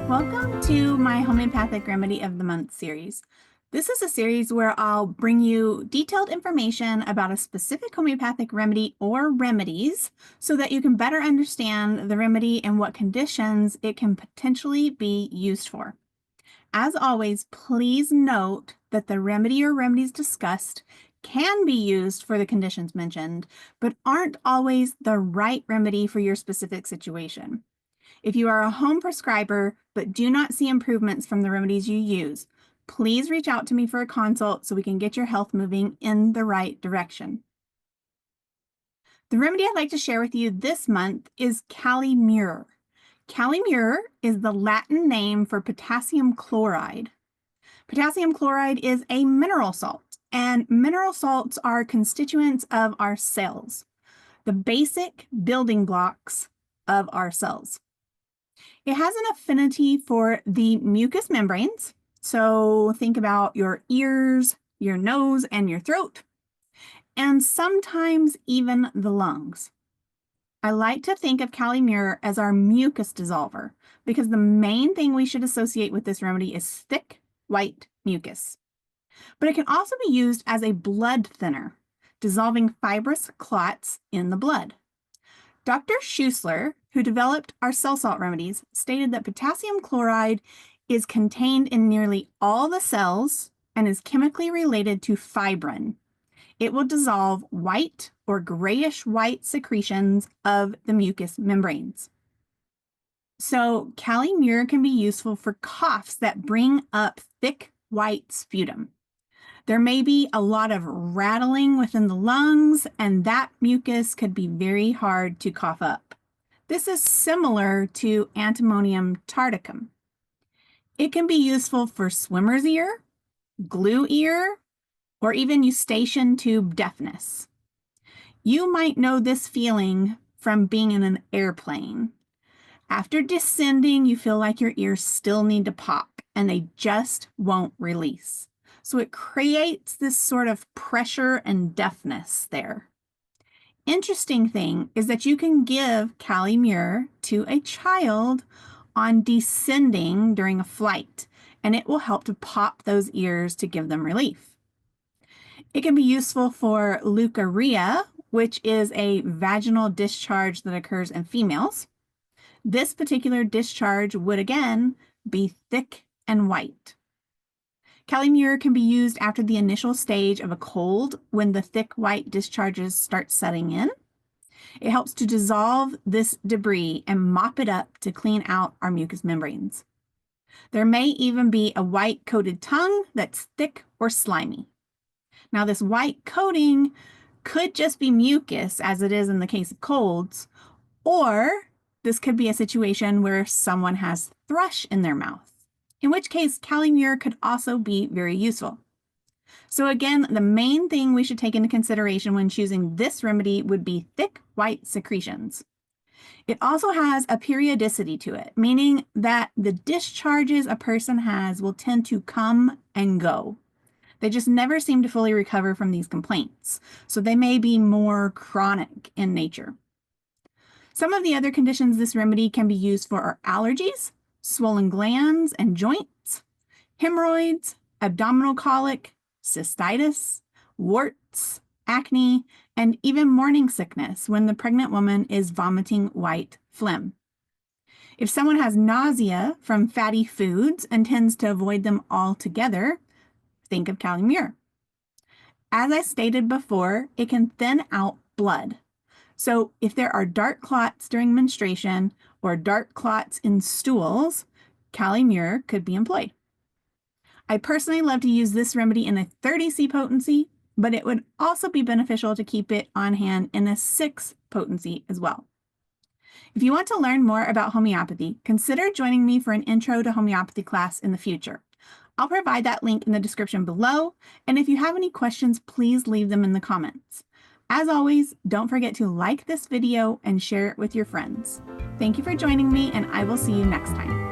Welcome to my Homeopathic Remedy of the Month series. This is a series where I'll bring you detailed information about a specific homeopathic remedy or remedies so that you can better understand the remedy and what conditions it can potentially be used for. As always, please note that the remedy or remedies discussed can be used for the conditions mentioned, but aren't always the right remedy for your specific situation. If you are a home prescriber but do not see improvements from the remedies you use, please reach out to me for a consult so we can get your health moving in the right direction. The remedy I'd like to share with you this month is Calimure. Calimure is the Latin name for potassium chloride. Potassium chloride is a mineral salt, and mineral salts are constituents of our cells, the basic building blocks of our cells. It has an affinity for the mucous membranes. So think about your ears, your nose, and your throat, and sometimes even the lungs. I like to think of Calimure as our mucus dissolver because the main thing we should associate with this remedy is thick, white mucus. But it can also be used as a blood thinner, dissolving fibrous clots in the blood. Dr. Schussler, who developed our cell salt remedies, stated that potassium chloride is contained in nearly all the cells and is chemically related to fibrin. It will dissolve white or grayish-white secretions of the mucous membranes. So Calimure can be useful for coughs that bring up thick white sputum. There may be a lot of rattling within the lungs, and that mucus could be very hard to cough up. This is similar to Antimonium tardicum. It can be useful for swimmer's ear, glue ear, or even eustachian tube deafness. You might know this feeling from being in an airplane. After descending, you feel like your ears still need to pop, and they just won't release. So it creates this sort of pressure and deafness there. Interesting thing is that you can give Calimure to a child on descending during a flight, and it will help to pop those ears to give them relief. It can be useful for leukorrhea, which is a vaginal discharge that occurs in females. This particular discharge would again be thick and white. Calimure can be used after the initial stage of a cold when the thick white discharges start setting in. It helps to dissolve this debris and mop it up to clean out our mucous membranes. There may even be a white coated tongue that's thick or slimy. Now, this white coating could just be mucus, as it is in the case of colds, or this could be a situation where someone has thrush in their mouth, in which case Calimure could also be very useful. So again, the main thing we should take into consideration when choosing this remedy would be thick white secretions. It also has a periodicity to it, meaning that the discharges a person has will tend to come and go. They just never seem to fully recover from these complaints, so they may be more chronic in nature. Some of the other conditions this remedy can be used for are allergies, swollen glands and joints, hemorrhoids, abdominal colic, cystitis, warts, acne, and even morning sickness when the pregnant woman is vomiting white phlegm. If someone has nausea from fatty foods and tends to avoid them altogether, think of Calimure. As I stated before, it can thin out blood. So if there are dark clots during menstruation or dark clots in stools, Calimure could be employed. I personally love to use this remedy in a 30C potency, but it would also be beneficial to keep it on hand in a 6 potency as well. If you want to learn more about homeopathy, consider joining me for an intro to homeopathy class in the future. I'll provide that link in the description below, and if you have any questions, please leave them in the comments. As always, don't forget to like this video and share it with your friends. Thank you for joining me, and I will see you next time.